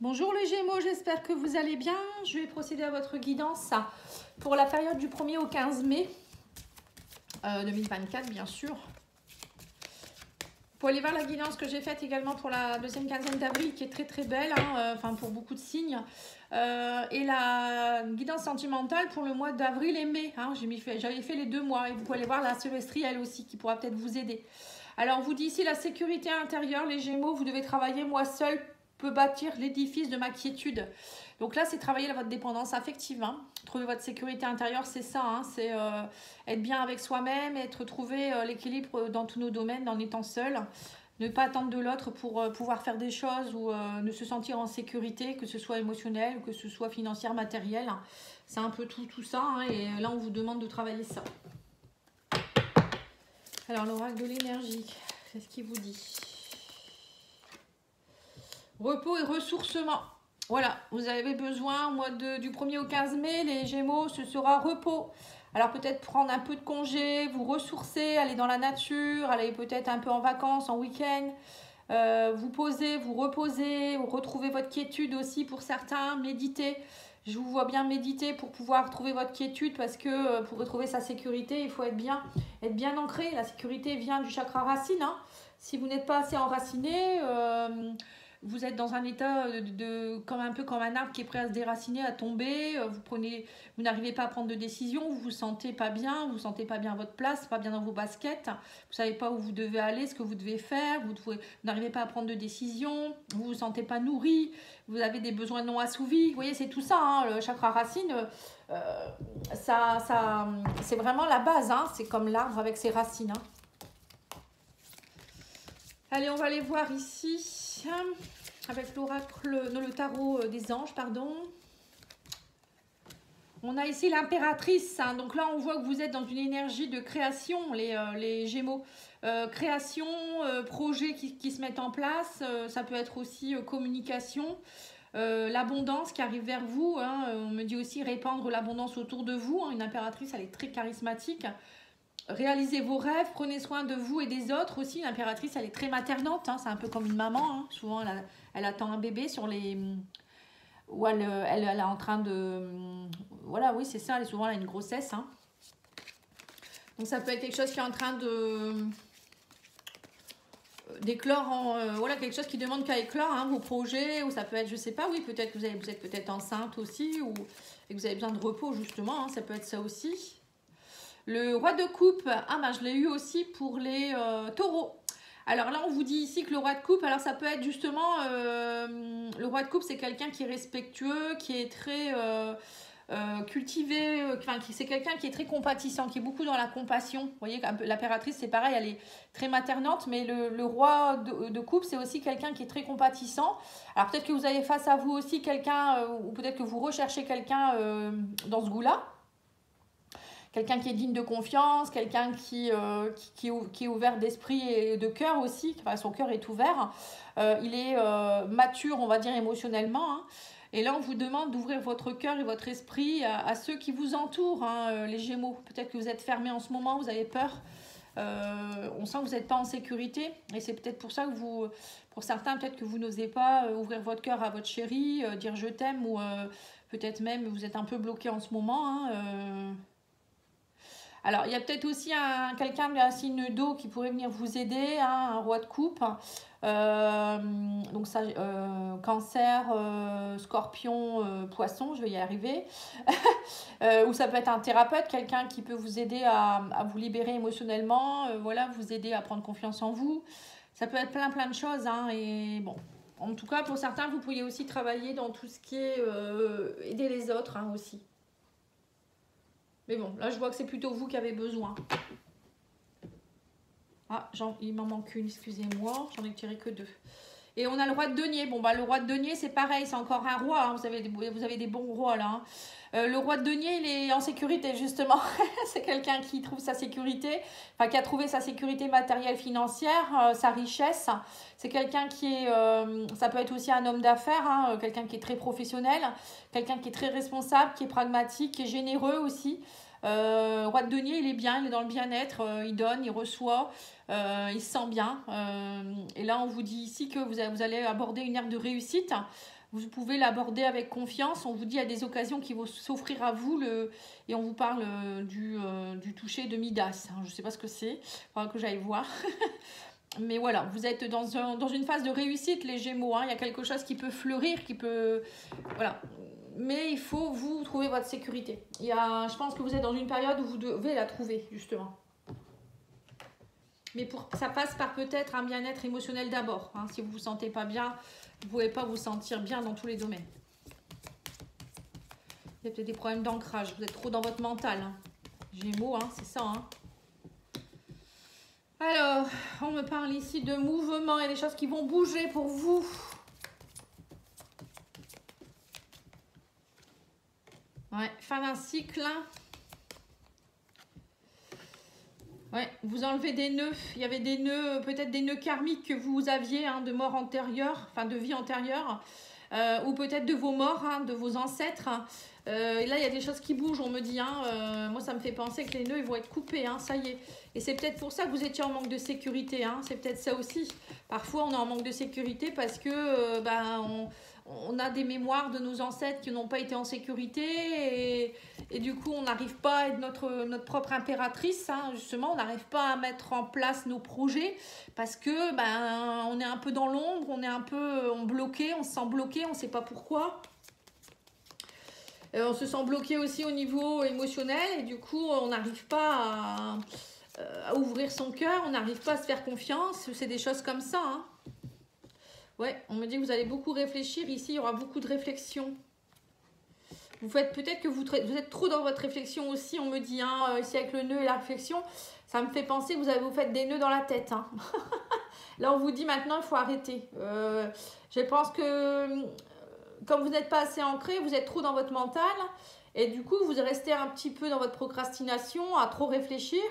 Bonjour les Gémeaux, j'espère que vous allez bien. Je vais procéder à votre guidance pour la période du 1er au 15 mai 2024, bien sûr. Vous pouvez aller voir la guidance que j'ai faite également pour la deuxième quinzaine d'avril, qui est très très belle, enfin pour beaucoup de signes. Et la guidance sentimentale pour le mois d'avril et mai. J'avais fait les 2 mois et vous pouvez aller voir la semestrielle aussi qui pourra peut-être vous aider. Alors on vous dit ici la sécurité intérieure, les Gémeaux, vous devez travailler moi seul peut bâtir l'édifice de ma quiétude. Donc là, c'est travailler votre dépendance affective. Trouver votre sécurité intérieure, c'est ça. C'est être bien avec soi-même, trouver l'équilibre dans tous nos domaines en étant seul. Ne pas attendre de l'autre pour pouvoir faire des choses ou ne se sentir en sécurité, que ce soit émotionnel ou que ce soit financière, matérielle. C'est un peu tout ça. Et là, on vous demande de travailler ça. Alors, l'oracle de l'énergie, qu'est-ce qu'il vous dit ? Repos et ressourcement. Voilà, vous avez besoin, au mois du 1er au 15 mai, les Gémeaux, ce sera repos. Alors peut-être prendre un peu de congé, vous ressourcer, aller dans la nature, aller peut-être un peu en vacances, en week-end, vous poser, vous reposer, vous retrouver votre quiétude aussi pour certains, méditer. Je vous vois bien méditer pour pouvoir trouver votre quiétude parce que pour retrouver sa sécurité, il faut être bien ancré. La sécurité vient du chakra racine. Si vous n'êtes pas assez enraciné, vous êtes dans un état comme un peu comme un arbre qui est prêt à se déraciner, à tomber. Vous n'arrivez pas à prendre de décision, vous vous sentez pas bien, vous sentez pas bien à votre place, pas bien dans vos baskets. Vous savez pas où vous devez aller, ce que vous devez faire. Vous n'arrivez pas à prendre de décision. Vous vous sentez pas nourri. Vous avez des besoins non assouvis. Vous voyez, c'est tout ça. Le chakra racine, c'est vraiment la base. C'est comme l'arbre avec ses racines. Allez, on va aller voir ici avec l'oracle, le tarot des anges, pardon. On a ici l'impératrice. Donc là, on voit que vous êtes dans une énergie de création, les Gémeaux. Création, projets qui se mettent en place. Ça peut être aussi communication. L'abondance qui arrive vers vous. On me dit aussi répandre l'abondance autour de vous. Une impératrice, elle est très charismatique. Réalisez vos rêves, prenez soin de vous et des autres aussi. L'impératrice, elle est très maternante, c'est un peu comme une maman. Souvent, elle attend un bébé sur les... Ou elle est en train de... Voilà, oui, c'est ça, souvent, elle a une grossesse. Donc, ça peut être quelque chose qui est en train de... d'éclore voilà, quelque chose qui demande qu'à éclore, vos projets, ou ça peut être, je sais pas, oui, peut-être que vous êtes peut-être enceinte aussi, ou et que vous avez besoin de repos, justement, ça peut être ça aussi. Le roi de coupe, je l'ai eu aussi pour les taureaux. Alors là, on vous dit ici que le roi de coupe, alors ça peut être justement, le roi de coupe, c'est quelqu'un qui est respectueux, qui est très cultivé, c'est quelqu'un qui est très compatissant, qui est beaucoup dans la compassion. Vous voyez, l'impératrice, c'est pareil, elle est très maternante, mais le roi de coupe, c'est aussi quelqu'un qui est très compatissant. Alors peut-être que vous avez face à vous aussi quelqu'un, ou peut-être que vous recherchez quelqu'un dans ce goût-là. Quelqu'un qui est digne de confiance, quelqu'un qui est ouvert d'esprit et de cœur aussi, son cœur est ouvert. Il est mature, on va dire, émotionnellement. Et là, on vous demande d'ouvrir votre cœur et votre esprit à ceux qui vous entourent, les Gémeaux. Peut-être que vous êtes fermés en ce moment, vous avez peur. On sent que vous n'êtes pas en sécurité. Et c'est peut-être pour ça que pour certains, peut-être que vous n'osez pas ouvrir votre cœur à votre chérie, dire je t'aime, ou peut-être même vous êtes un peu bloqué en ce moment. Alors, il y a peut-être aussi quelqu'un de la signe d'eau qui pourrait venir vous aider, un roi de coupe. Donc, ça, cancer, scorpion, poisson, je vais y arriver. Ou ça peut être un thérapeute, quelqu'un qui peut vous aider à vous libérer émotionnellement, voilà, vous aider à prendre confiance en vous. Ça peut être plein de choses. Et bon, en tout cas, pour certains, vous pourriez aussi travailler dans tout ce qui est aider les autres aussi. Mais bon, là, je vois que c'est plutôt vous qui avez besoin. Ah, il m'en manque une, excusez-moi. J'en ai tiré que 2. Et on a le roi de denier. Bon, le roi de denier, c'est pareil. C'est encore un roi. Vous avez des bons rois, là. Le roi de denier, il est en sécurité, justement. C'est quelqu'un qui trouve sa sécurité. Enfin, qui a trouvé sa sécurité matérielle, financière, sa richesse. C'est quelqu'un qui est... ça peut être aussi un homme d'affaires. Quelqu'un qui est très professionnel. Quelqu'un qui est très responsable, qui est pragmatique, qui est généreux aussi. Roi de denier, il est bien, il est dans le bien-être, il donne, il reçoit, il se sent bien. Et là, on vous dit ici que vous allez aborder une ère de réussite. Vous pouvez l'aborder avec confiance. On vous dit il y a des occasions qui vont s'offrir à vous. Et on vous parle du toucher de Midas. Je ne sais pas ce que c'est. Il faudra que j'aille voir. Mais voilà, vous êtes dans une phase de réussite, les Gémeaux. Il y a quelque chose qui peut fleurir, qui peut... Voilà. Mais il faut vous trouver votre sécurité. Je pense que vous êtes dans une période où vous devez la trouver, justement. Mais ça passe par peut-être un bien-être émotionnel d'abord. Si vous ne vous sentez pas bien, vous ne pouvez pas vous sentir bien dans tous les domaines. Il y a peut-être des problèmes d'ancrage. Vous êtes trop dans votre mental. Gémeaux, c'est ça. Alors, on me parle ici de mouvement et des choses qui vont bouger pour vous. Ouais, fin d'un cycle. Ouais, vous enlevez des nœuds. Il y avait des nœuds, peut-être des nœuds karmiques que vous aviez, de mort antérieure, enfin de vie antérieure, ou peut-être de vos morts, de vos ancêtres. Et là, il y a des choses qui bougent, on me dit. Moi, ça me fait penser que les nœuds, ils vont être coupés, ça y est. Et c'est peut-être pour ça que vous étiez en manque de sécurité. C'est peut-être ça aussi. Parfois, on est en manque de sécurité parce que on a des mémoires de nos ancêtres qui n'ont pas été en sécurité. Et du coup, on n'arrive pas à être notre propre impératrice. Justement, on n'arrive pas à mettre en place nos projets parce que on est un peu dans l'ombre, on est un peu bloqué, on se sent bloqué, on ne sait pas pourquoi. On se sent bloqué aussi au niveau émotionnel et du coup, on n'arrive pas à ouvrir son cœur, on n'arrive pas à se faire confiance. C'est des choses comme ça. Ouais, on me dit que vous allez beaucoup réfléchir. Ici, il y aura beaucoup de réflexion. Peut-être que vous êtes trop dans votre réflexion aussi, on me dit. Ici, avec le nœud et la réflexion, ça me fait penser que vous faites des nœuds dans la tête. Là, on vous dit maintenant, il faut arrêter. Je pense que... Comme vous n'êtes pas assez ancré, vous êtes trop dans votre mental et du coup, vous restez un petit peu dans votre procrastination, à trop réfléchir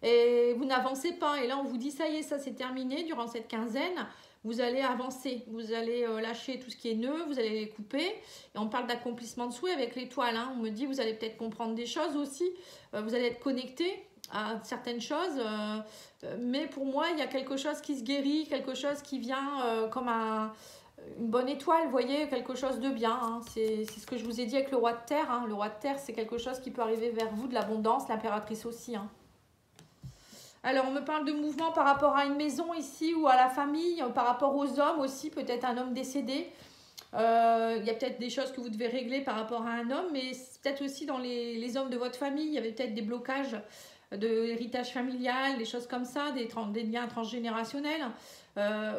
et vous n'avancez pas. Et là, on vous dit, ça y est, ça c'est terminé durant cette quinzaine. Vous allez avancer, vous allez lâcher tout ce qui est nœud, vous allez les couper. Et on parle d'accomplissement de souhait avec l'étoile. On me dit, vous allez peut-être comprendre des choses aussi. Vous allez être connecté à certaines choses. Mais pour moi, il y a quelque chose qui se guérit, quelque chose qui vient comme une bonne étoile, vous voyez, quelque chose de bien. C'est ce que je vous ai dit avec le roi de terre. Le roi de terre, c'est quelque chose qui peut arriver vers vous, de l'abondance, l'impératrice aussi. Alors, on me parle de mouvement par rapport à une maison ici ou à la famille, par rapport aux hommes aussi, peut-être un homme décédé. Il y a peut-être des choses que vous devez régler par rapport à un homme, mais peut-être aussi dans les hommes de votre famille, il y avait peut-être des blocages de l'héritage familial, des choses comme ça, des liens transgénérationnels.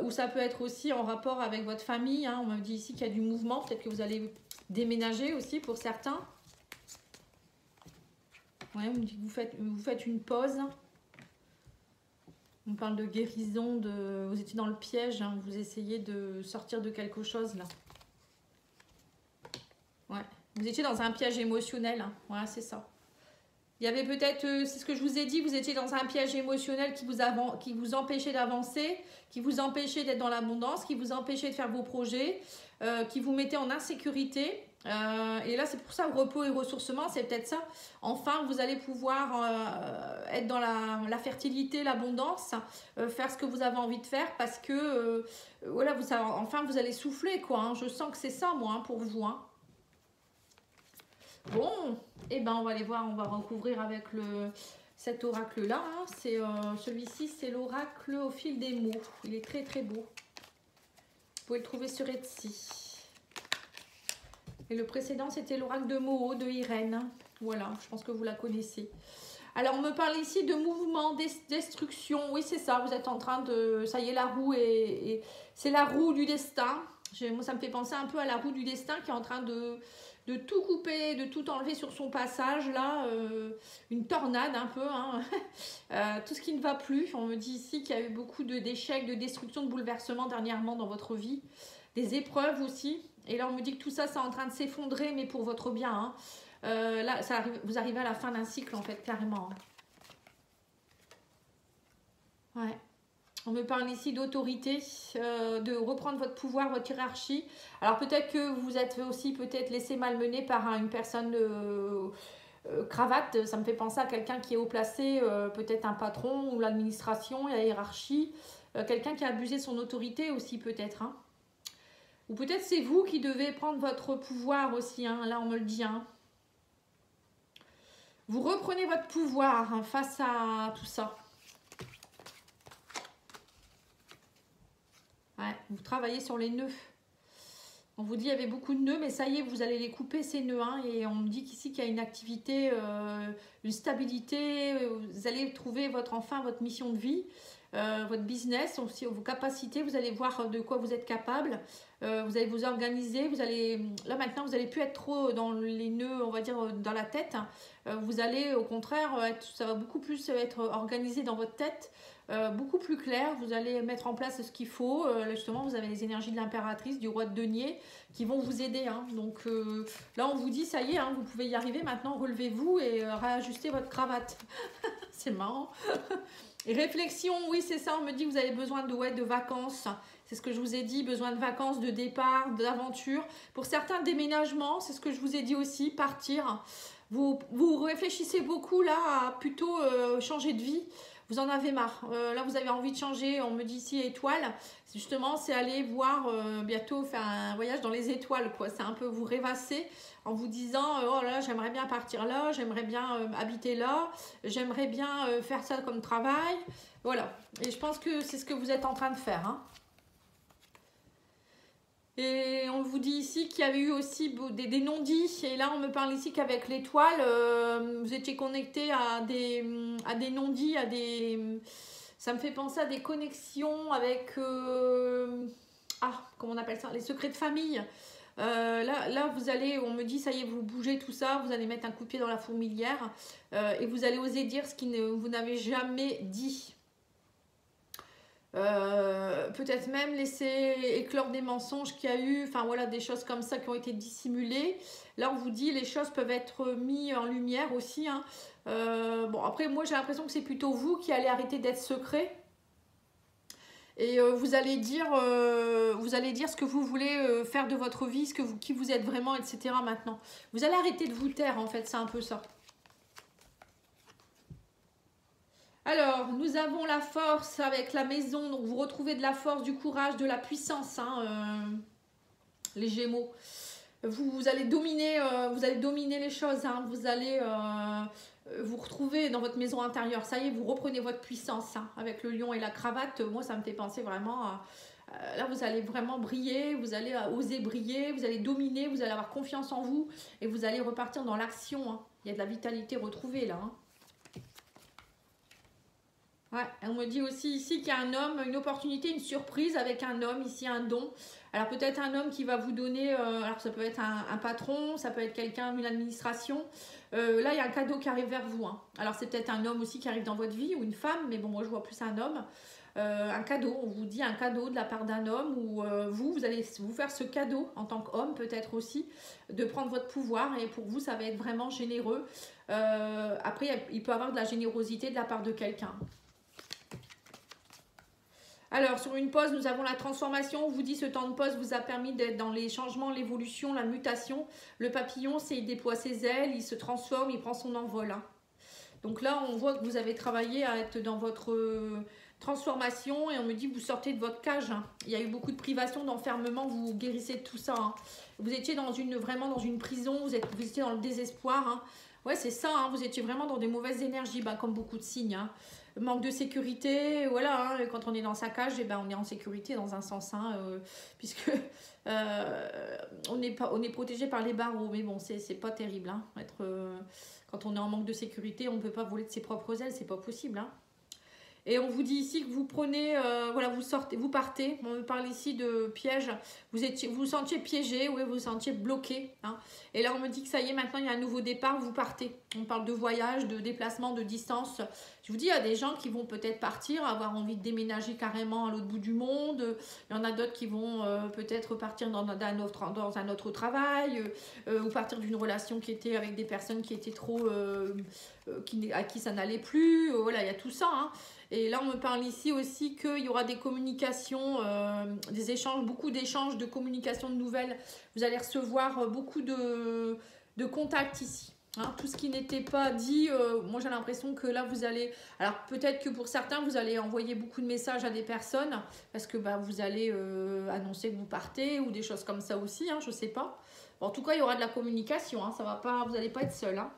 Ou ça peut être aussi en rapport avec votre famille. On me dit ici qu'il y a du mouvement. Peut-être que vous allez déménager aussi pour certains. Ouais, on me dit que vous faites une pause. On parle de guérison. Vous étiez dans le piège. Vous essayez de sortir de quelque chose là. Ouais. Vous étiez dans un piège émotionnel. Voilà, c'est ça. Il y avait peut-être, c'est ce que je vous ai dit, vous étiez dans un piège émotionnel qui vous empêchait d'avancer, qui vous empêchait d'être dans l'abondance, qui vous empêchait de faire vos projets, qui vous mettait en insécurité. Et là, c'est pour ça, repos et ressourcement, c'est peut-être ça. Enfin, vous allez pouvoir être dans la fertilité, l'abondance, faire ce que vous avez envie de faire parce que, voilà, enfin, vous allez souffler, quoi. Je sens que c'est ça, moi, pour vous. Bon, et on va aller voir, on va recouvrir avec cet oracle-là. Celui-ci, c'est l'oracle au fil des mots. Il est très très beau. Vous pouvez le trouver sur Etsy. Et le précédent, c'était l'oracle de Moho de Irène. Voilà, je pense que vous la connaissez. Alors, on me parle ici de mouvement, destruction. Oui, c'est ça, vous êtes en train de... Ça y est, la roue c'est la roue du destin. Moi, ça me fait penser un peu à la roue du destin qui est en train de tout couper, de tout enlever sur son passage, là, une tornade un peu, tout ce qui ne va plus. On me dit ici qu'il y a eu beaucoup d'échecs, de destruction, de bouleversements dernièrement dans votre vie, des épreuves aussi. Et là, on me dit que tout ça, c'est en train de s'effondrer, mais pour votre bien. Là, vous arrivez à la fin d'un cycle, en fait, carrément. Ouais. On me parle ici d'autorité, de reprendre votre pouvoir, votre hiérarchie. Alors peut-être que vous êtes aussi peut-être laissé malmener par une personne cravate, ça me fait penser à quelqu'un qui est haut placé, peut-être un patron ou l'administration, la hiérarchie, quelqu'un qui a abusé de son autorité aussi peut-être. Hein. Ou peut-être c'est vous qui devez prendre votre pouvoir aussi, hein, là on me le dit. Hein. Vous reprenez votre pouvoir hein, face à tout ça. Ouais, vous travaillez sur les nœuds. On vous dit qu'il y avait beaucoup de nœuds, mais ça y est, vous allez les couper ces nœuds. Hein, et on me dit qu'ici qu'il y a une activité, une stabilité. Vous allez trouver enfin votre mission de vie, votre business, aussi vos capacités. Vous allez voir de quoi vous êtes capable. Vous allez vous organiser. Là maintenant, vous n'allez plus être trop dans les nœuds, on va dire, dans la tête. Vous allez au contraire, ça va beaucoup plus être organisé dans votre tête. Beaucoup plus clair, vous allez mettre en place ce qu'il faut. Justement, vous avez les énergies de l'impératrice, du roi de denier qui vont vous aider. Hein. Donc là, on vous dit, ça y est, hein, vous pouvez y arriver. Maintenant, relevez-vous et réajustez votre cravate. C'est marrant. Et réflexion, oui, c'est ça. On me dit que vous avez besoin de vacances. C'est ce que je vous ai dit, besoin de vacances, de départ, d'aventure. Pour certains déménagements, c'est ce que je vous ai dit aussi, partir. Vous réfléchissez beaucoup là à plutôt changer de vie. Vous en avez marre. Là, vous avez envie de changer. On me dit ici étoiles. Justement, c'est aller voir bientôt faire un voyage dans les étoiles. C'est un peu vous rêvasser en vous disant oh là, j'aimerais bien partir là, j'aimerais bien habiter là, j'aimerais bien faire ça comme travail. Voilà. Et je pense que c'est ce que vous êtes en train de faire. Hein. Et on vous dit ici qu'il y avait eu aussi des non-dits. Et là, on me parle ici qu'avec l'étoile, vous étiez connecté à des non-dits, ça me fait penser à des connexions avec... comment on appelle ça? Les secrets de famille. Là, vous allez, on me dit, ça y est, vous bougez tout ça, vous allez mettre un coup de pied dans la fourmilière et vous allez oser dire ce que vous n'avez jamais dit. Peut-être même laisser éclore des mensonges qu'il y a eu, enfin voilà, des choses comme ça qui ont été dissimulées. Là on vous dit les choses peuvent être mises en lumière aussi. Hein. Bon après moi j'ai l'impression que c'est plutôt vous qui allez arrêter d'être secret. Et vous allez dire ce que vous voulez faire de votre vie, qui vous êtes vraiment, etc. maintenant. Vous allez arrêter de vous taire en fait, c'est un peu ça. Alors, nous avons la force avec la maison, donc vous retrouvez de la force, du courage, de la puissance, hein, les Gémeaux. Vous allez dominer les choses, hein, vous allez vous retrouver dans votre maison intérieure. Ça y est, vous reprenez votre puissance hein, avec le lion et la cravate. Moi, ça me fait penser vraiment à... là, vous allez vraiment briller, vous allez oser briller, vous allez dominer, vous allez avoir confiance en vous et vous allez repartir dans l'action. Hein. Il y a de la vitalité retrouvée là. Hein. Ouais, on me dit aussi ici qu'il y a un homme, une opportunité, une surprise avec un homme, ici un don. Alors peut-être un homme qui va vous donner, alors ça peut être un patron, ça peut être quelqu'un d'une administration. Là, il y a un cadeau qui arrive vers vous. Hein. Alors c'est peut-être un homme aussi qui arrive dans votre vie ou une femme, mais bon, moi je vois plus un homme. Un cadeau, on vous dit un cadeau de la part d'un homme ou vous allez vous faire ce cadeau en tant qu'homme peut-être aussi, de prendre votre pouvoir et pour vous ça va être vraiment généreux. Après, il peut y avoir de la générosité de la part de quelqu'un. Alors, sur une pause, nous avons la transformation. On vous dit ce temps de pause vous a permis d'être dans les changements, l'évolution, la mutation. Le papillon, il déploie ses ailes, il se transforme, il prend son envol. Hein. Donc là, on voit que vous avez travaillé à être dans votre transformation et on me dit que vous sortez de votre cage. Hein. Il y a eu beaucoup de privations, d'enfermement, vous guérissez de tout ça. Hein. Vous étiez vraiment dans une prison, vous étiez dans le désespoir. Hein. Ouais, c'est ça, hein. Vous étiez vraiment dans des mauvaises énergies, comme beaucoup de signes. Hein. Manque de sécurité, voilà, hein, quand on est dans sa cage, on est en sécurité dans un sens, hein, puisque on est protégé par les barreaux, mais bon, c'est pas terrible, hein, quand on est en manque de sécurité, on ne peut pas voler de ses propres ailes, c'est pas possible, hein. Et on vous dit ici que vous prenez, voilà, vous partez. On me parle ici de piège. Vous vous sentiez piégé, oui, vous vous sentiez bloqué. Hein. Et là, on me dit que ça y est, maintenant, il y a un nouveau départ, vous partez. On parle de voyage, de déplacement, de distance. Je vous dis, il y a des gens qui vont peut-être partir, avoir envie de déménager carrément à l'autre bout du monde. Il y en a d'autres qui vont peut-être partir dans un autre travail ou partir d'une relation qui était avec des personnes qui étaient trop... à qui ça n'allait plus. Voilà, il y a tout ça, hein. Et là, on me parle ici aussi qu'il y aura des communications, des échanges, beaucoup d'échanges, de communications de nouvelles. Vous allez recevoir beaucoup de contacts ici. Hein, tout ce qui n'était pas dit, moi j'ai l'impression que là vous allez, alors peut-être que pour certains vous allez envoyer beaucoup de messages à des personnes parce que bah, vous allez annoncer que vous partez ou des choses comme ça aussi, hein, je sais pas. Bon, en tout cas il y aura de la communication, hein, ça va pas, vous n'allez pas être seul. Hein.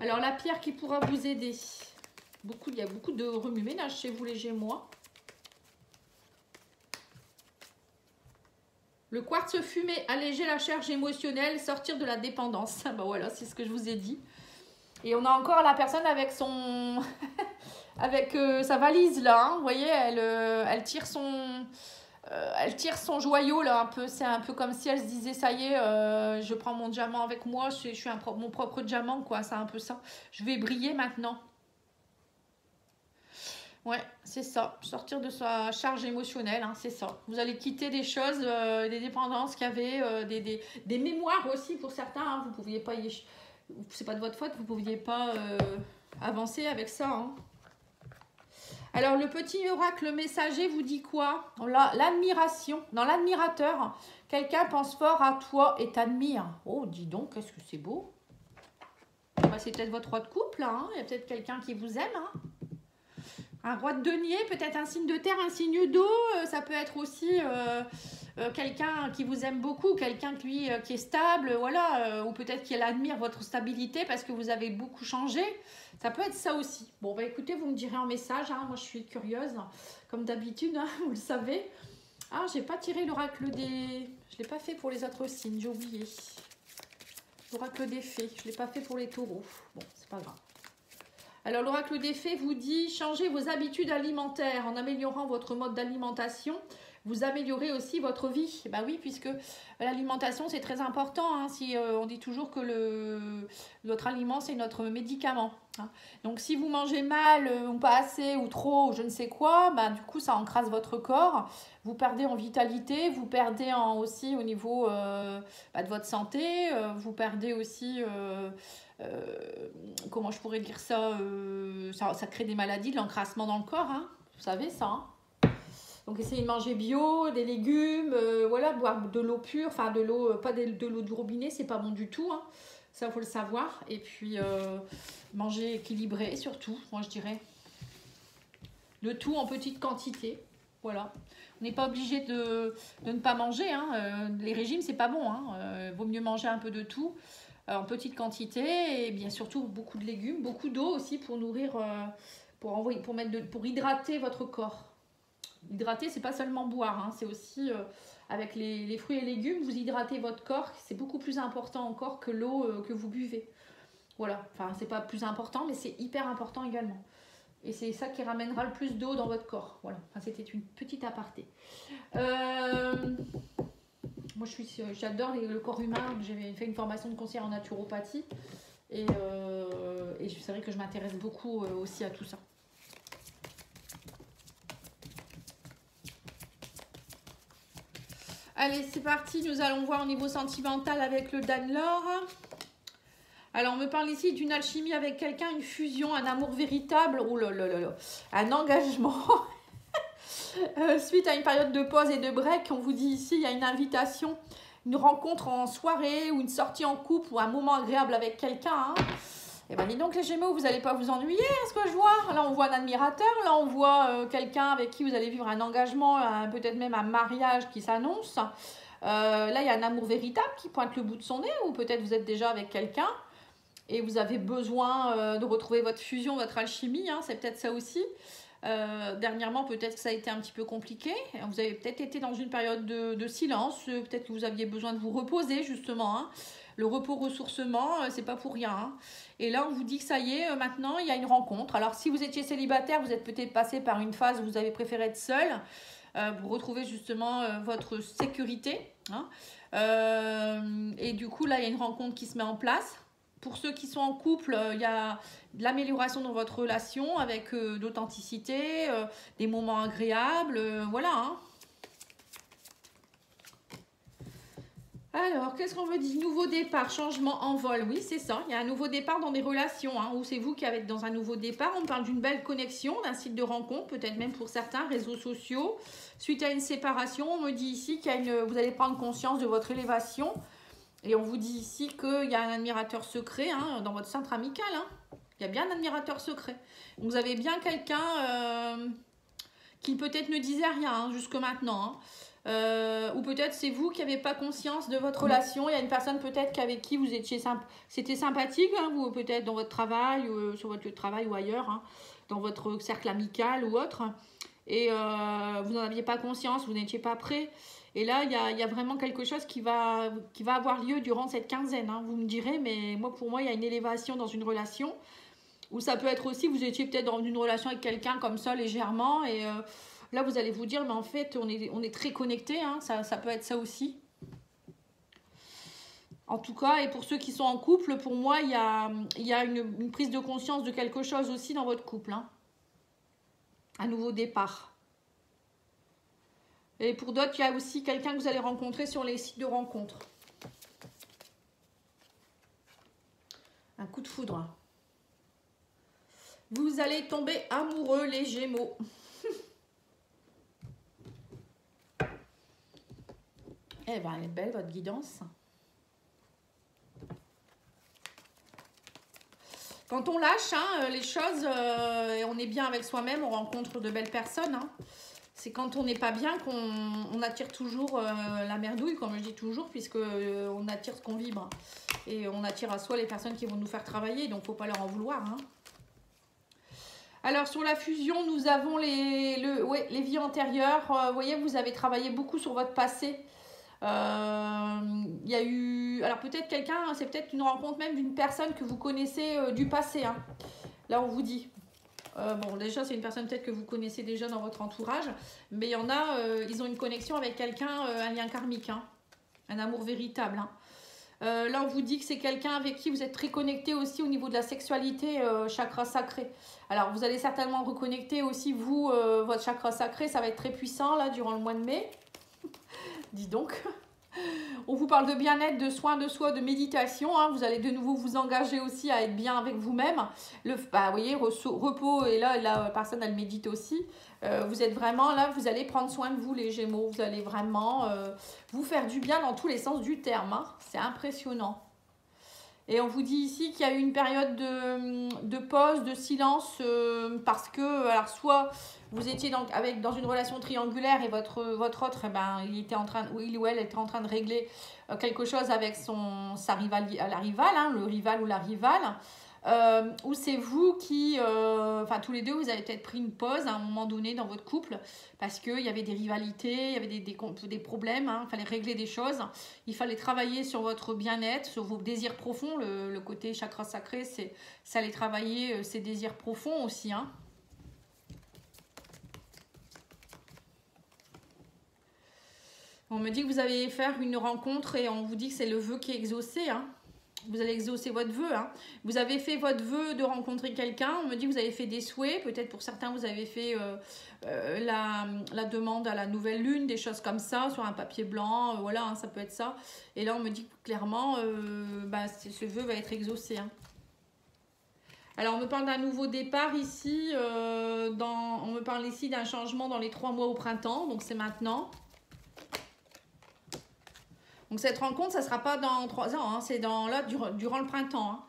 Alors la pierre qui pourra vous aider, il y a beaucoup de remue-ménage chez vous les Gémeaux. Le quartz fumé, alléger la charge émotionnelle, sortir de la dépendance. Ben voilà, c'est ce que je vous ai dit. Et on a encore la personne avec son, avec sa valise là. Hein. Vous voyez, elle tire son joyau là un peu. C'est un peu comme si elle se disait ça y est, je prends mon diamant avec moi. Je suis mon propre diamant quoi. C'est un peu ça. Je vais briller maintenant. Ouais, c'est ça. Sortir de sa charge émotionnelle, hein, c'est ça. Vous allez quitter des choses, des dépendances qu'il y avait, des mémoires aussi pour certains. Hein, vous ne pouviez pas c'est pas de votre faute, vous ne pouviez pas avancer avec ça. Hein. Alors, le petit oracle messager vous dit quoi? L'admiration. Dans l'admirateur, quelqu'un pense fort à toi et t'admire. Oh, dis donc, qu'est-ce que c'est beau. Bah, c'est peut-être votre roi de couple, là. Hein. Il y a peut-être quelqu'un qui vous aime, hein. Un roi de denier, peut-être un signe de terre, un signe d'eau. Ça peut être aussi quelqu'un qui vous aime beaucoup, quelqu'un qui est stable, voilà. Ou peut-être qu'il admire votre stabilité parce que vous avez beaucoup changé. Ça peut être ça aussi. Bon, bah écoutez, vous me direz en message. Hein, moi, je suis curieuse, comme d'habitude, hein, vous le savez. Ah, j'ai pas tiré l'oracle des... Je l'ai pas fait pour les autres signes, j'ai oublié. L'oracle des fées, je l'ai pas fait pour les taureaux. Bon, c'est pas grave. Alors, l'oracle des fées vous dit « Changez vos habitudes alimentaires en améliorant votre mode d'alimentation. Vous améliorez aussi votre vie. » Bah oui, puisque l'alimentation, c'est très important. Hein, si on dit toujours que notre aliment, c'est notre médicament. Hein. Donc, si vous mangez mal, ou pas assez, ou trop, ou je ne sais quoi, bah, du coup, ça encrasse votre corps. Vous perdez en vitalité, vous perdez aussi au niveau de votre santé. Vous perdez aussi... comment je pourrais dire ça, ça crée des maladies, de l'encrassement dans le corps, hein, vous savez ça. Hein. Donc essayez de manger bio, des légumes, voilà, boire de l'eau pure, enfin de l'eau, pas de l'eau du robinet, c'est pas bon du tout, hein. Ça il faut le savoir. Et puis manger équilibré surtout, moi je dirais. Le tout en petite quantité, voilà. On n'est pas obligé de ne pas manger, hein. Les régimes c'est pas bon, hein. Vaut mieux manger un peu de tout. En petite quantité et bien surtout beaucoup de légumes, beaucoup d'eau aussi pour nourrir, pour hydrater votre corps. Hydrater, c'est pas seulement boire, hein, c'est aussi avec les fruits et légumes, vous hydratez votre corps, c'est beaucoup plus important encore que l'eau que vous buvez. Voilà, enfin c'est pas plus important, mais c'est hyper important également. Et c'est ça qui ramènera le plus d'eau dans votre corps. Voilà, enfin, c'était une petite aparté. Moi, j'adore le corps humain. J'ai fait une formation de conseillère en naturopathie. Et c'est vrai que je m'intéresse beaucoup aussi à tout ça. Allez, c'est parti. Nous allons voir au niveau sentimental avec le Danelor. Alors, on me parle ici d'une alchimie avec quelqu'un, une fusion, un amour véritable. Oh là là là là. Un engagement. Suite à une période de pause et de break, on vous dit ici, il y a une invitation, une rencontre en soirée ou une sortie en couple ou un moment agréable avec quelqu'un. Hein. Et bien, dis donc les Gémeaux, vous n'allez pas vous ennuyer, ce que je vois. Là, on voit un admirateur, là, on voit quelqu'un avec qui vous allez vivre un engagement, peut-être même un mariage qui s'annonce. Là, il y a un amour véritable qui pointe le bout de son nez, ou peut-être vous êtes déjà avec quelqu'un et vous avez besoin de retrouver votre fusion, votre alchimie, hein, c'est peut-être ça aussi. Dernièrement, peut-être que ça a été un petit peu compliqué. Vous avez peut-être été dans une période de silence. Peut-être que vous aviez besoin de vous reposer, justement. Hein. Le repos-ressourcement, c'est pas pour rien. Hein. Et là, on vous dit que ça y est, maintenant, il y a une rencontre. Alors, si vous étiez célibataire, vous êtes peut-être passé par une phase où vous avez préféré être seul. Vous retrouvez justement votre sécurité. Hein. Et du coup, là, il y a une rencontre qui se met en place. Pour ceux qui sont en couple, il y a de l'amélioration dans votre relation avec d'authenticité, des moments agréables, voilà. Hein. Alors, qu'est-ce qu'on me dit? Nouveau départ, changement, envol. Oui, c'est ça. Il y a un nouveau départ dans des relations, hein, où c'est vous qui êtes dans un nouveau départ. On parle d'une belle connexion, d'un site de rencontre, peut-être même pour certains, réseaux sociaux. Suite à une séparation, on me dit ici qu'il y a vous allez prendre conscience de votre élévation. Et on vous dit ici qu'il y a un admirateur secret hein, dans votre centre amical. Hein. Il y a bien un admirateur secret. Donc, vous avez bien quelqu'un qui peut-être ne disait rien hein, jusque maintenant. Hein. Ou peut-être c'est vous qui n'avez pas conscience de votre relation. Il y a une personne peut-être avec qui vous étiez c'était sympathique, hein, vous peut-être dans votre travail, ou sur votre lieu de travail ou ailleurs, hein, dans votre cercle amical ou autre. Et vous n'en aviez pas conscience, vous n'étiez pas prêt. Et là, il y a vraiment quelque chose qui va avoir lieu durant cette quinzaine. Hein. Vous me direz, mais pour moi, il y a une élévation dans une relation. Ou ça peut être aussi, vous étiez peut-être dans une relation avec quelqu'un comme ça, légèrement. Et là, vous allez vous dire, mais en fait, on est très connectés. Hein. Ça peut être ça aussi. En tout cas, et pour ceux qui sont en couple, pour moi, il y a une prise de conscience de quelque chose aussi dans votre couple. Hein. Un nouveau départ. Et pour d'autres, il y a aussi quelqu'un que vous allez rencontrer sur les sites de rencontres. Un coup de foudre. Vous allez tomber amoureux, les Gémeaux. Eh ben, elle est belle, votre guidance. Quand on lâche hein, les choses, et on est bien avec soi-même, on rencontre de belles personnes. Hein. C'est quand on n'est pas bien qu'on attire toujours la merdouille, comme je dis toujours, puisque on attire ce qu'on vibre. Et on attire à soi les personnes qui vont nous faire travailler, donc il ne faut pas leur en vouloir. Hein. Alors, sur la fusion, nous avons les vies antérieures. Vous voyez, vous avez travaillé beaucoup sur votre passé. Il y a eu... Alors, peut-être quelqu'un, c'est peut-être une rencontre même d'une personne que vous connaissez du passé. Hein. Là, on vous dit... bon, déjà, c'est une personne peut-être que vous connaissez déjà dans votre entourage, mais il y en a, ils ont une connexion avec quelqu'un, un lien karmique, hein, un amour véritable. Hein. Là, on vous dit que c'est quelqu'un avec qui vous êtes très connecté aussi au niveau de la sexualité, chakra sacré. Alors, vous allez certainement reconnecter aussi, vous, votre chakra sacré, ça va être très puissant, là, durant le mois de mai. Dis donc. On vous parle de bien-être, de soins de soi, de méditation. Hein. Vous allez de nouveau vous engager aussi à être bien avec vous-même. Vous voyez, repos, et là, la personne, elle médite aussi. Vous êtes vraiment là, vous allez prendre soin de vous, les Gémeaux. Vous allez vraiment vous faire du bien dans tous les sens du terme. Hein. C'est impressionnant. Et on vous dit ici qu'il y a eu une période de pause, de silence, parce que, alors, soit vous étiez dans une relation triangulaire et votre autre, eh ben, il ou elle était en train de régler quelque chose avec la rivale, hein, le rival ou la rivale. Ou c'est vous qui, tous les deux, vous avez peut-être pris une pause à un moment donné dans votre couple parce qu'il y avait des rivalités, il y avait des problèmes, hein, il fallait régler des choses, il fallait travailler sur votre bien-être, sur vos désirs profonds, le côté chakra sacré, ça allait travailler ces désirs profonds aussi. Hein. On me dit que vous allez faire une rencontre et on vous dit que c'est le vœu qui est exaucé, hein. Vous allez exaucer votre vœu. Hein. Vous avez fait votre vœu de rencontrer quelqu'un. On me dit que vous avez fait des souhaits. Peut-être pour certains, vous avez fait la demande à la nouvelle lune, des choses comme ça, sur un papier blanc. Voilà, hein, ça peut être ça. Et là, on me dit clairement, ce vœu va être exaucé. Hein. Alors, on me parle d'un nouveau départ ici. On me parle ici d'un changement dans les 3 mois au printemps. Donc, c'est maintenant. Donc cette rencontre, ça ne sera pas dans 3 ans, hein, c'est durant le printemps. Hein.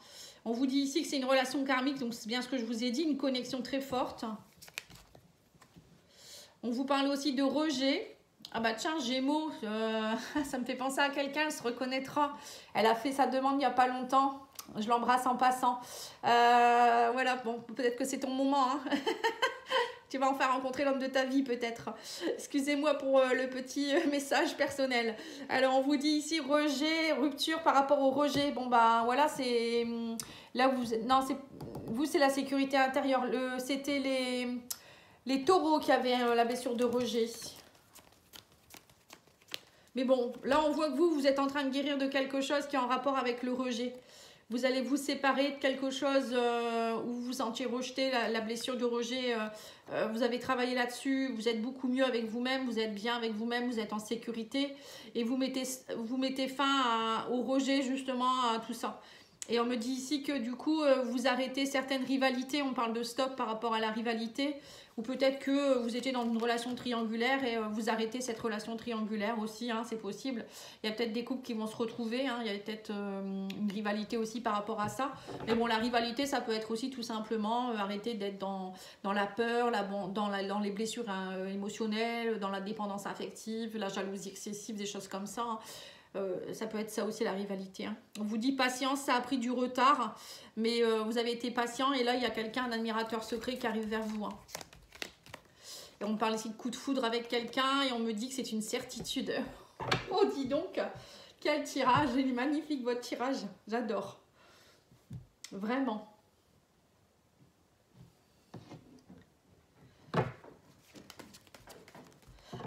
On vous dit ici que c'est une relation karmique, donc c'est bien ce que je vous ai dit, une connexion très forte. On vous parle aussi de rejet. Ah bah tiens, Gémeaux, ça me fait penser à quelqu'un, elle se reconnaîtra. Elle a fait sa demande il n'y a pas longtemps. Je l'embrasse en passant. Voilà, bon, peut-être que c'est ton moment. Hein. Tu vas enfin rencontrer l'homme de ta vie peut-être. Excusez-moi pour le petit message personnel. Alors on vous dit ici rejet, rupture par rapport au rejet. Bon bah voilà, c'est là où vous c'est la sécurité intérieure. C'était les taureaux qui avaient la blessure de rejet. Mais bon, là on voit que vous êtes en train de guérir de quelque chose qui est en rapport avec le rejet. Vous allez vous séparer de quelque chose où vous vous sentiez rejeté, la blessure de rejet. Vous avez travaillé là-dessus, vous êtes beaucoup mieux avec vous-même, vous êtes bien avec vous-même, vous êtes en sécurité. Et vous mettez fin au rejet, justement, à tout ça. Et on me dit ici que du coup, vous arrêtez certaines rivalités. On parle de stop par rapport à la rivalité. Ou peut-être que vous étiez dans une relation triangulaire et vous arrêtez cette relation triangulaire aussi. Hein, c'est possible. Il y a peut-être des couples qui vont se retrouver. Hein, il y a peut-être une rivalité aussi par rapport à ça. Mais bon, la rivalité, ça peut être aussi tout simplement arrêter d'être dans la peur, dans les blessures émotionnelles, dans la dépendance affective, la jalousie excessive, des choses comme ça. Hein. Ça peut être ça aussi la rivalité. Hein. On vous dit patience, ça a pris du retard, mais vous avez été patient et là il y a quelqu'un, un admirateur secret qui arrive vers vous. Hein. Et on parle ici de coup de foudre avec quelqu'un et on me dit que c'est une certitude. Oh dis donc, quel tirage, il est magnifique votre tirage, j'adore. Vraiment.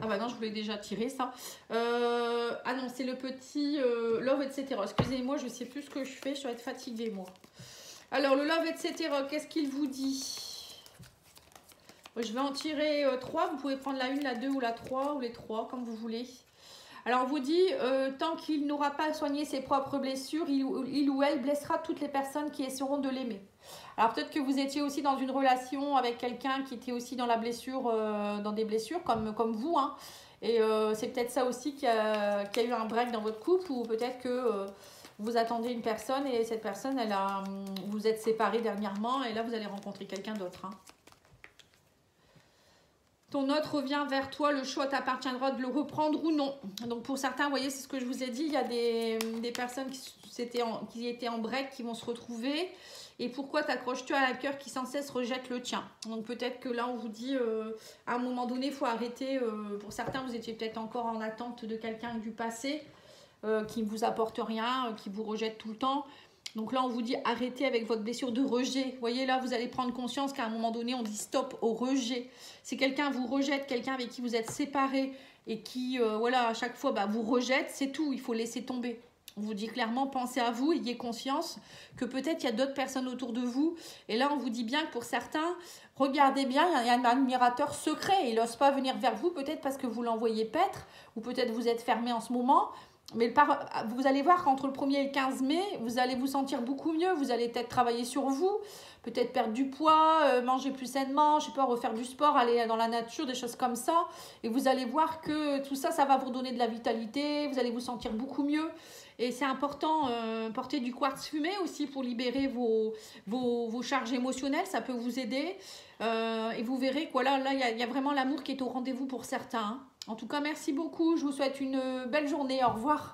Ah bah non, je voulais déjà tirer ça. Ah non, c'est le petit Love, etc. Excusez-moi, je ne sais plus ce que je fais, je dois être fatiguée, moi. Alors, le Love, etc., qu'est-ce qu'il vous dit? Je vais en tirer 3. Vous pouvez prendre la 1, la 2 ou la 3, ou les 3, comme vous voulez. Alors, on vous dit, tant qu'il n'aura pas soigné ses propres blessures, il ou elle blessera toutes les personnes qui essaieront de l'aimer. Alors peut-être que vous étiez aussi dans une relation avec quelqu'un qui était aussi dans la blessure, dans des blessures comme vous. Hein. Et c'est peut-être ça aussi qui a eu un break dans votre couple, ou peut-être que vous attendez une personne et cette personne, vous êtes séparés dernièrement et là vous allez rencontrer quelqu'un d'autre. Hein. Ton autre revient vers toi, le choix t'appartiendra de le reprendre ou non. Donc pour certains, vous voyez, c'est ce que je vous ai dit, il y a des personnes qui étaient en break qui vont se retrouver. Et pourquoi t'accroches-tu à un cœur qui sans cesse rejette le tien? Donc peut-être que là on vous dit à un moment donné il faut arrêter. Pour certains vous étiez peut-être encore en attente de quelqu'un du passé qui ne vous apporte rien, qui vous rejette tout le temps. Donc là on vous dit arrêtez avec votre blessure de rejet. Vous voyez là vous allez prendre conscience qu'à un moment donné on dit stop au rejet. Si quelqu'un vous rejette, quelqu'un avec qui vous êtes séparés et qui voilà à chaque fois vous rejette, c'est tout, il faut laisser tomber. On vous dit clairement, pensez à vous, ayez conscience que peut-être il y a d'autres personnes autour de vous. Et là, on vous dit bien que pour certains, regardez bien, il y a un admirateur secret. Il n'ose pas venir vers vous, peut-être parce que vous l'envoyez paître, ou peut-être vous êtes fermé en ce moment. Mais vous allez voir qu'entre le 1er et le 15 mai, vous allez vous sentir beaucoup mieux. Vous allez peut-être travailler sur vous, peut-être perdre du poids, manger plus sainement, je sais pas, refaire du sport, aller dans la nature, des choses comme ça. Et vous allez voir que tout ça, ça va vous donner de la vitalité. Vous allez vous sentir beaucoup mieux. Et c'est important, porter du quartz fumé aussi pour libérer vos charges émotionnelles, ça peut vous aider. Et vous verrez que là, il y a vraiment l'amour qui est au rendez-vous pour certains. Hein. En tout cas, merci beaucoup, je vous souhaite une belle journée, au revoir.